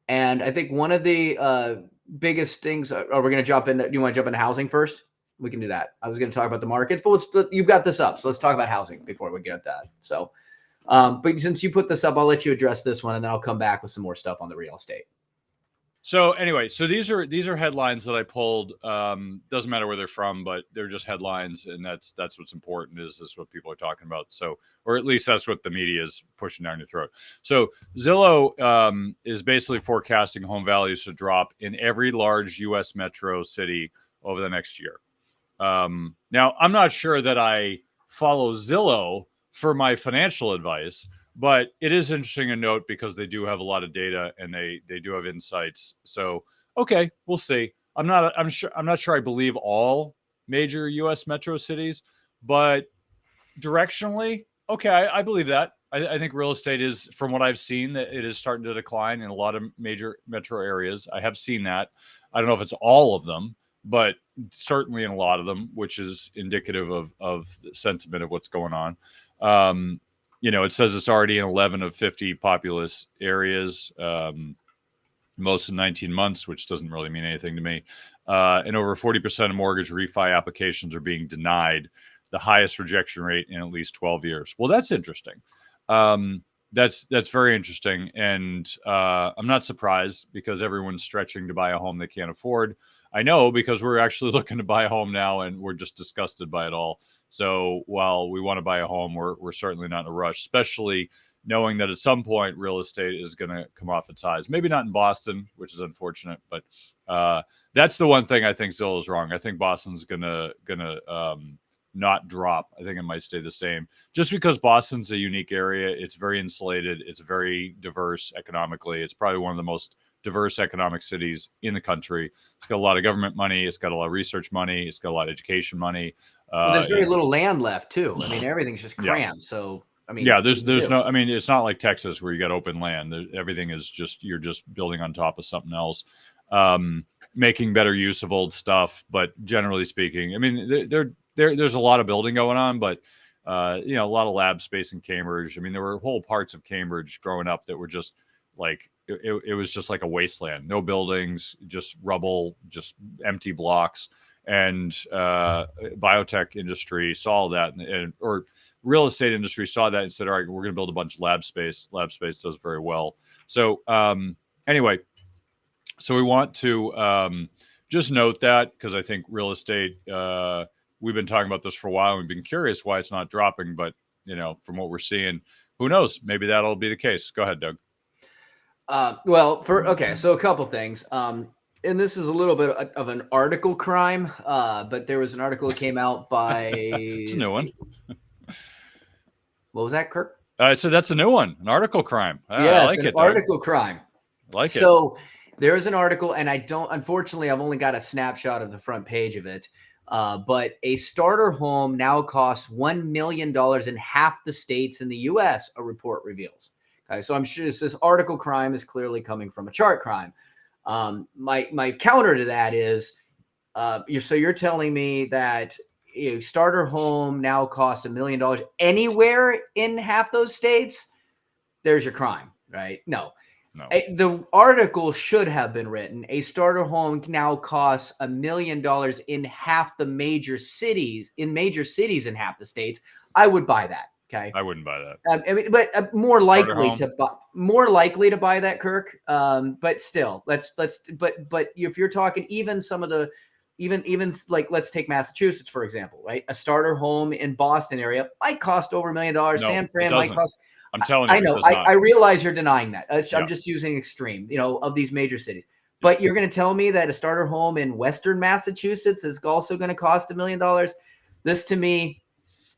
S2: And I think one of the biggest things, are we going to jump into, do you want to jump into housing first? We can do that. I was going to talk about the markets, but you've got this up. So let's talk about housing before we get at that. So, but since you put this up, I'll let you address this one and then I'll come back with some more stuff on the real estate.
S1: So anyway, so these are headlines that I pulled. Doesn't matter where they're from, but they're just headlines, and that's what's important. Is this what people are talking about? So, or at least that's what the media is pushing down your throat. So Zillow is basically forecasting home values to drop in every large U.S. metro city over the next year. Now, I'm not sure that I follow Zillow for my financial advice. But it is interesting to note because they do have a lot of data and they do have insights. So, okay, we'll see. I'm not sure I believe all major US metro cities, but directionally, okay, I believe that. I think real estate is, from what I've seen, that it is starting to decline in a lot of major metro areas. I have seen that. I don't know if it's all of them, but certainly in a lot of them, which is indicative of the sentiment of what's going on. It says it's already in 11 of 50 populous areas, most in 19 months, which doesn't really mean anything to me. And over 40% of mortgage refi applications are being denied, the highest rejection rate in at least 12 years. Well, that's interesting. That's very interesting. And I'm not surprised because everyone's stretching to buy a home they can't afford. I know because we're actually looking to buy a home now and we're just disgusted by it all. So while we want to buy a home, we're certainly not in a rush, especially knowing that at some point real estate is going to come off its highs. Maybe not in Boston, which is unfortunate, but that's the one thing I think Zillow is wrong. I think Boston's gonna not drop. I think it might stay the same. Just because Boston's a unique area, it's very insulated, it's very diverse economically. It's probably one of the most diverse economic cities in the country. It's got a lot of government money. It's got a lot of research money. It's got a lot of education money.
S2: There's very little land left too. I mean, everything's just crammed. Yeah. So, I mean,
S1: there's no, I mean, it's not like Texas where you got open land. Everything is you're just building on top of something else, making better use of old stuff. But generally speaking, I mean, there's a lot of building going on, but A lot of lab space in Cambridge. I mean, there were whole parts of Cambridge growing up that were just like it was just like a wasteland. No buildings, just rubble, just empty blocks. And biotech industry saw that, or real estate industry saw that and said, "All right, we're going to build a bunch of lab space. Lab space does very well." So anyway, so we want to just note that because I think real estate. We've been talking about this for a while. And we've been curious why it's not dropping, but from what we're seeing, who knows? Maybe that'll be the case. Go ahead, Doug.
S2: So a couple things. And this is a little bit of an article crime, but there was an article that came out by.
S1: It's a new one.
S2: What was that, Kirk?
S1: So that's a new one, an article crime.
S2: Yes,
S1: I like
S2: an
S1: it, Doug.
S2: article crime.
S1: I like it.
S2: So there is an article, and unfortunately, I've only got a snapshot of the front page of it. But a starter home now costs $1 million in half the states in the U.S., a report reveals. Okay, so I'm sure this article crime is clearly coming from a chart crime. My counter to that is, you're telling me that a starter home now costs $1 million anywhere in half those states? There's your crime, right? No. The article should have been written. A starter home now costs $1 million in half the major cities in half the states. I would buy that. Okay,
S1: I wouldn't buy that.
S2: But more likely to buy that, Kirk. But still, but if you're talking even some of the even like let's take Massachusetts for example, right? A starter home in Boston area might cost over $1 million.
S1: No,
S2: San Fran might cost.
S1: I'm telling you.
S2: I know. I realize you're denying that. I'm just using extreme, of these major cities. But you're going to tell me that a starter home in Western Massachusetts is also going to cost $1 million? This to me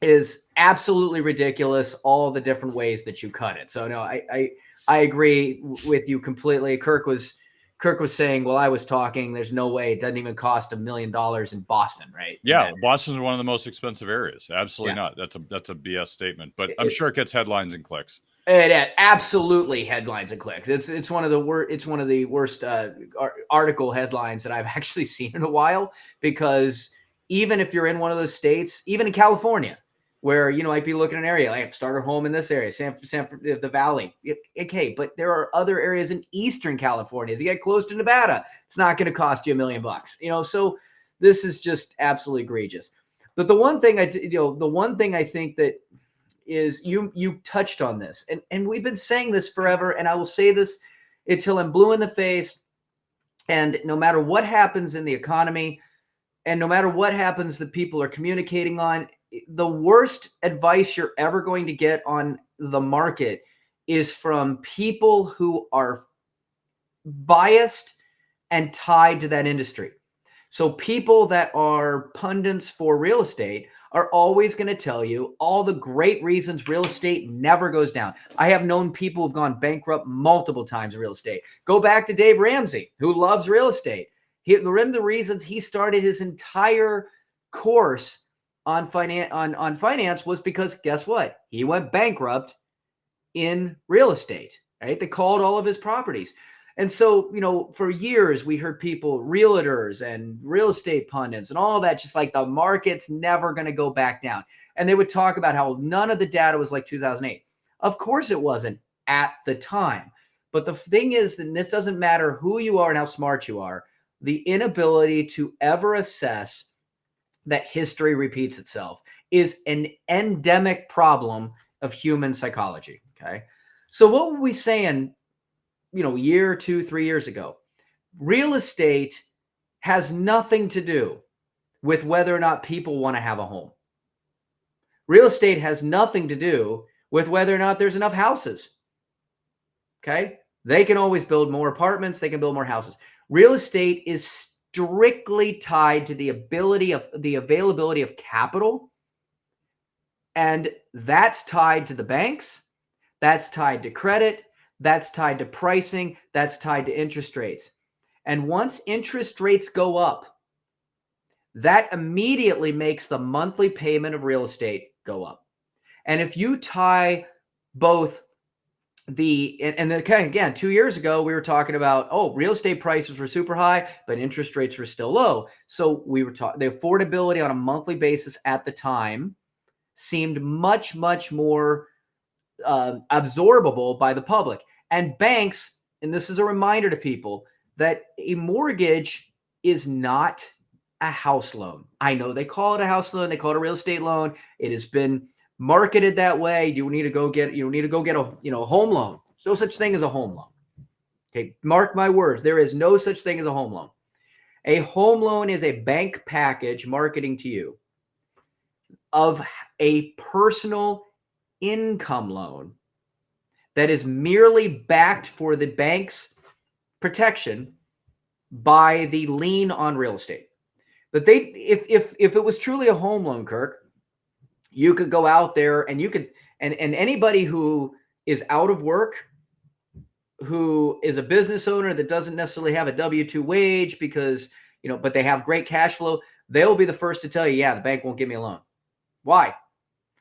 S2: is absolutely ridiculous. All the different ways that you cut it. So no, I agree with you completely. Kirk was saying, well, I was talking, there's no way it doesn't even cost $1 million in Boston, right?
S1: Yeah, Boston's one of the most expensive areas. Absolutely not. That's a BS statement, but I'm sure it gets headlines and clicks.
S2: It absolutely headlines and clicks. It's one of the worst article headlines that I've actually seen in a while, because even if you're in one of those states, even in California, where might be looking at an area like starter home in this area, the Valley. Okay, but there are other areas in Eastern California. As you get close to Nevada, it's not going to cost you $1 million. So this is just absolutely egregious. But the one thing I think that is you touched on this, and we've been saying this forever, and I will say this until I'm blue in the face. And no matter what happens in the economy, and no matter what happens that people are communicating on, the worst advice you're ever going to get on the market is from people who are biased and tied to that industry. So people that are pundits for real estate are always going to tell you all the great reasons real estate never goes down. I have known people who've gone bankrupt multiple times in real estate. Go back to Dave Ramsey, who loves real estate. One of the reasons he started his entire course on finance was because guess what? He went bankrupt in real estate, right? They called all of his properties. And so, for years we heard people, realtors and real estate pundits and all that, just like the market's never going to go back down. And they would talk about how none of the data was like 2008. Of course it wasn't at the time. But the thing is, and this doesn't matter who you are and how smart you are, the inability to ever assess that history repeats itself is an endemic problem of human psychology. Okay. So what were we saying, a year, 2, 3 years ago? Real estate has nothing to do with whether or not people want to have a home. Real estate has nothing to do with whether or not there's enough houses. Okay. They can always build more apartments. They can build more houses. Real estate is strictly tied to the availability of capital. And that's tied to the banks. That's tied to credit. That's tied to pricing. That's tied to interest rates. And once interest rates go up, that immediately makes the monthly payment of real estate go up. And if you tie both again, 2 years ago, we were talking about, real estate prices were super high, but interest rates were still low. So we were talking the affordability on a monthly basis at the time seemed much, much more absorbable by the public. And banks, and this is a reminder to people, that a mortgage is not a house loan. I know they call it a house loan, they call it a real estate loan. It has been marketed that way. You need to go get a home loan. There's no such thing as a home loan. Okay, mark my words. There is no such thing as a home loan. A home loan is a bank package marketing to you of a personal income loan that is merely backed for the bank's protection by the lien on real estate. But if it was truly a home loan, Kirk, you could go out there and you could, and anybody who is out of work, who is a business owner that doesn't necessarily have a W-2 wage because, but they have great cash flow, they'll be the first to tell you, yeah, the bank won't give me a loan. Why?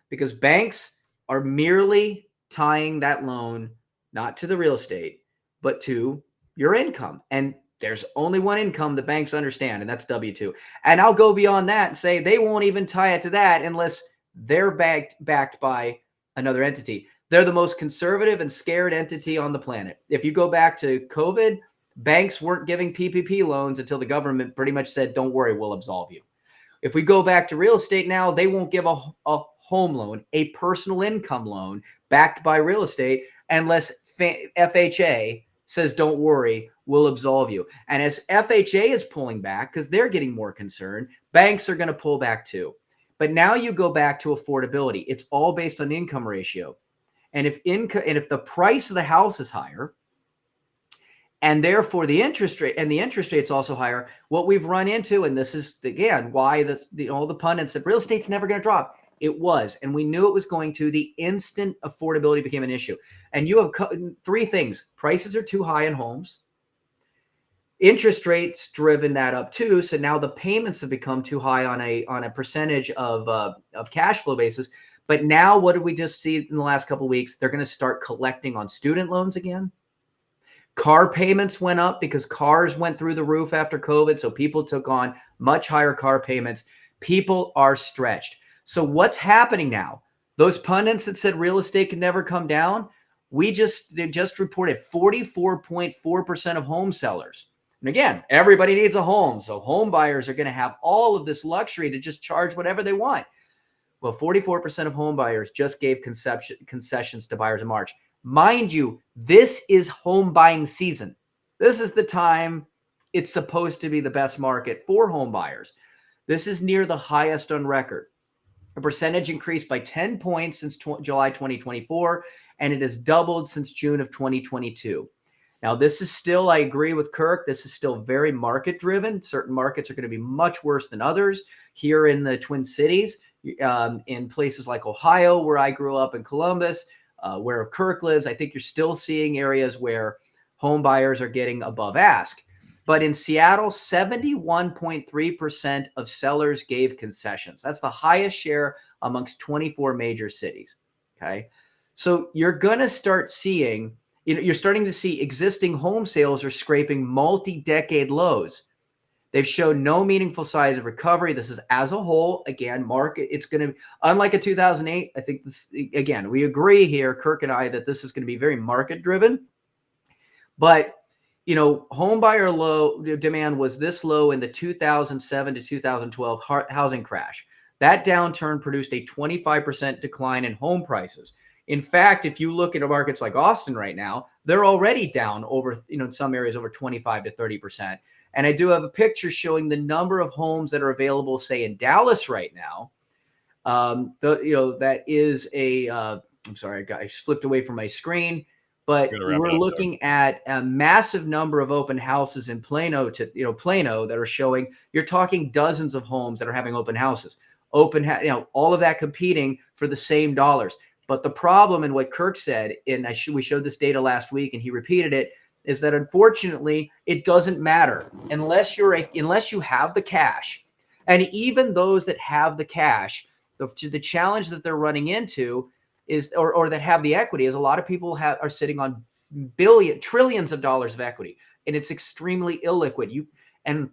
S2: Because banks are merely tying that loan not to the real estate, but to your income. And there's only one income the banks understand, and that's W-2. And I'll go beyond that and say they won't even tie it to that unless they're backed by another entity. They're the most conservative and scared entity on the planet. If you go back to COVID, banks weren't giving PPP loans until the government pretty much said, don't worry, we'll absolve you. If we go back to real estate now, they won't give a home loan, a personal income loan backed by real estate, unless FHA says, don't worry, we'll absolve you. And as FHA is pulling back because they're getting more concerned, banks are going to pull back too. But now you go back to affordability. It's all based on income ratio. And if the price of the house is higher, and therefore the interest rate's also higher, what we've run into, and this is again why all the pundits said real estate's never going to drop. It was, and we knew it was going to. The instant affordability became an issue. And you have three things: prices are too high in homes, interest rates driven that up too. So now the payments have become too high on a percentage of cash flow basis. But now what did we just see in the last couple of weeks? They're going to start collecting on student loans again. Car payments went up because cars went through the roof after COVID. So people took on much higher car payments. People are stretched. So what's happening now? Those pundits that said real estate can never come down, they just reported 44.4% of home sellers. And again, everybody needs a home. So home buyers are going to have all of this luxury to just charge whatever they want. Well, 44% of home buyers just gave concessions to buyers in March. Mind you, this is home buying season. This is the time it's supposed to be the best market for home buyers. This is near the highest on record. A percentage increased by 10 points since July 2024, and it has doubled since June of 2022. Now, this is still, I agree with Kirk, this is still very market driven. Certain markets are going to be much worse than others. Here in the Twin Cities, in places like Ohio, where I grew up, in Columbus, where Kirk lives, I think you're still seeing areas where home buyers are getting above ask. But in Seattle, 71.3% of sellers gave concessions. That's the highest share amongst 24 major cities. Okay. So you're going to start seeing, you're starting to see existing home sales are scraping multi-decade lows. They've shown no meaningful signs of recovery. This is as a whole, again, market. It's going to, unlike a 2008, I think this, again, we agree here, Kirk and I, that this is going to be very market driven. But home buyer demand was this low in the 2007 to 2012 housing crash. That downturn produced a 25% decline in home prices. In fact, if you look at markets like Austin right now, they're already down over, in some areas over 25 to 30%. And I do have a picture showing the number of homes that are available, say in Dallas right now. That is I'm sorry, I flipped away from my screen. But we're looking at a massive number of open houses in Plano that are showing, you're talking dozens of homes that are having open houses, all of that competing for the same dollars. But the problem, and what Kirk said, and we showed this data last week and he repeated it, is that unfortunately it doesn't matter unless you have the cash. And even those that have the cash, the challenge that they're running into is, or that have the equity, is a lot of people are sitting on trillions of dollars of equity, and it's extremely illiquid. And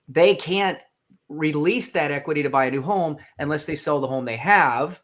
S2: they can't release that equity to buy a new home unless they sell the home they have,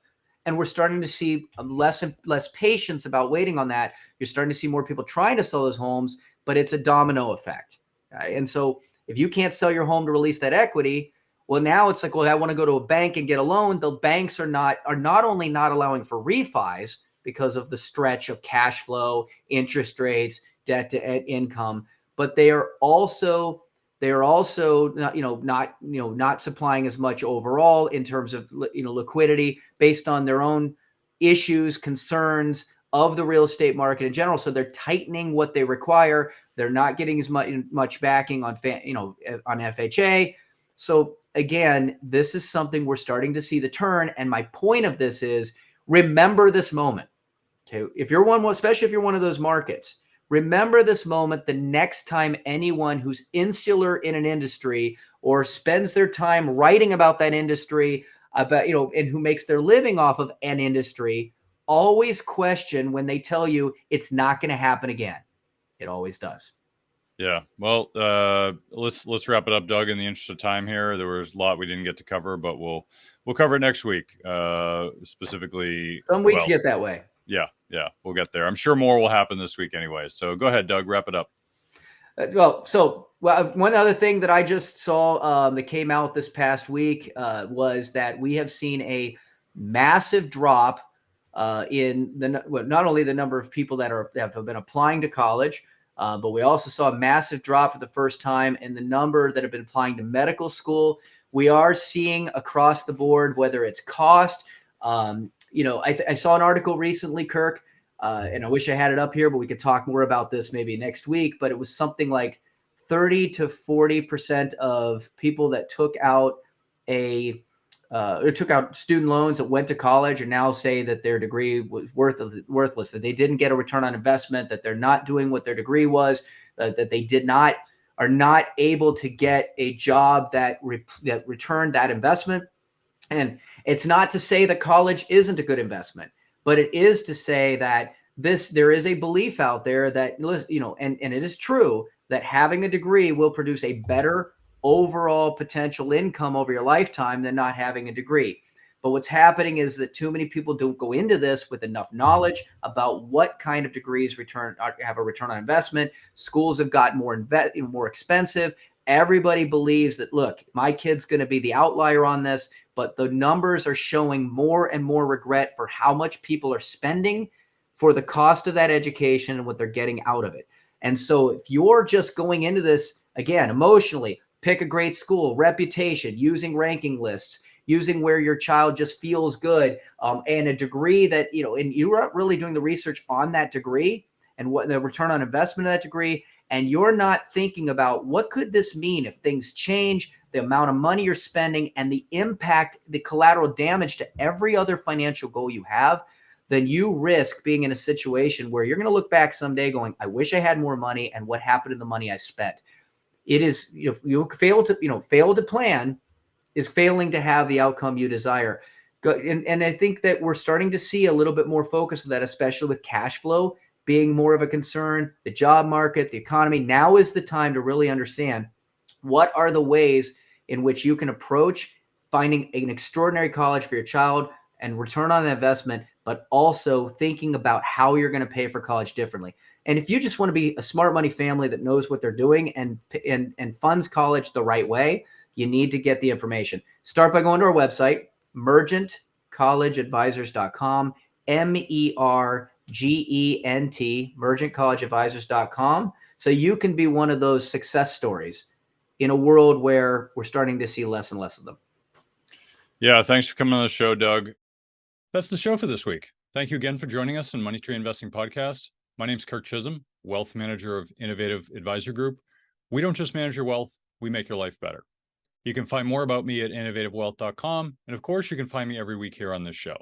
S2: And we're starting to see less and less patience about waiting on that. You're starting to see more people trying to sell those homes, but it's a domino effect. Okay? And so if you can't sell your home to release that equity, well, now it's like, well, I want to go to a bank and get a loan. The banks are not only not allowing for refis because of the stretch of cash flow, interest rates, debt to income, but they are also not supplying as much overall in terms of liquidity based on their own issues, concerns of the real estate market in general. So they're tightening what they require. They're not getting as much backing on on FHA. So again, this is something we're starting to see the turn. And my point of this is, remember this moment. Okay, if you're one, especially if you're one of those markets, remember this moment the next time anyone who's insular in an industry or spends their time writing about that industry, and who makes their living off of an industry, always question when they tell you it's not going to happen again. It always does.
S1: Yeah. Well, let's wrap it up, Doug. In the interest of time here, there was a lot we didn't get to cover, but we'll cover it next week. Specifically,
S2: some weeks get that way.
S1: Yeah, we'll get there. I'm sure more will happen this week anyway. So go ahead, Doug, wrap it up.
S2: One other thing that I just saw that came out this past week was that we have seen a massive drop in not only the number of people that have been applying to college, but we also saw a massive drop for the first time in the number that have been applying to medical school. We are seeing across the board, whether it's cost. I saw an article recently, Kirk, and I wish I had it up here, but we could talk more about this maybe next week. But it was something like 30 to 40% of people that took out student loans that went to college and now say that their degree was worthless, that they didn't get a return on investment, that they're not doing what their degree was, that they are not able to get a job that returned that investment. And it's not to say that college isn't a good investment, but it is to say that there is a belief out there that, and it is true that having a degree will produce a better overall potential income over your lifetime than not having a degree. But what's happening is that too many people don't go into this with enough knowledge about what kind of degrees have a return on investment. Schools have gotten more expensive. Everybody believes that, look, my kid's going to be the outlier on this, but the numbers are showing more and more regret for how much people are spending for the cost of that education and what they're getting out of it. And so if you're just going into this, again, emotionally, pick a great school, reputation, using ranking lists, using where your child just feels good, and a degree that, and you're not really doing the research on that degree and what the return on investment of that degree, and you're not thinking about what could this mean if things change, the amount of money you're spending, and the impact, the collateral damage to every other financial goal you have, then you risk being in a situation where you're going to look back someday going, I wish I had more money, and what happened to the money I spent? It is, you fail to plan is failing to have the outcome you desire. And I think that we're starting to see a little bit more focus on that, especially with cash flow being more of a concern, the job market, the economy. Now is the time to really understand what are the ways in which you can approach finding an extraordinary college for your child and return on investment, but also thinking about how you're going to pay for college differently. And if you just want to be a smart money family that knows what they're doing and funds college the right way, you need to get the information. Start by going to our website, mergentcollegeadvisors.com, MERGENT, mergentcollegeadvisors.com. So you can be one of those success stories in a world where we're starting to see less and less of them.
S1: Yeah, thanks for coming on the show, Doug. That's the show for this week. Thank you again for joining us on Money Tree Investing Podcast. My name's Kirk Chisholm, Wealth Manager of Innovative Advisor Group. We don't just manage your wealth, we make your life better. You can find more about me at innovativewealth.com. And of course, you can find me every week here on this show.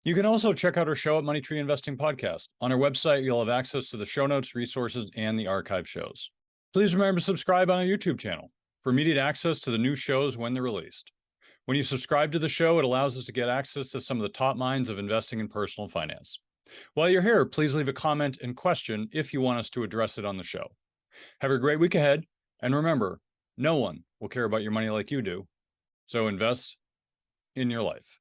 S1: You can also check out our show at Money Tree Investing Podcast. On our website, you'll have access to the show notes, resources, and the archive shows. Please remember to subscribe on our YouTube channel for immediate access to the new shows when they're released. When you subscribe to the show, it allows us to get access to some of the top minds of investing in personal finance. While you're here, please leave a comment and question if you want us to address it on the show. Have a great week ahead, and remember, no one will care about your money like you do, so invest in your life.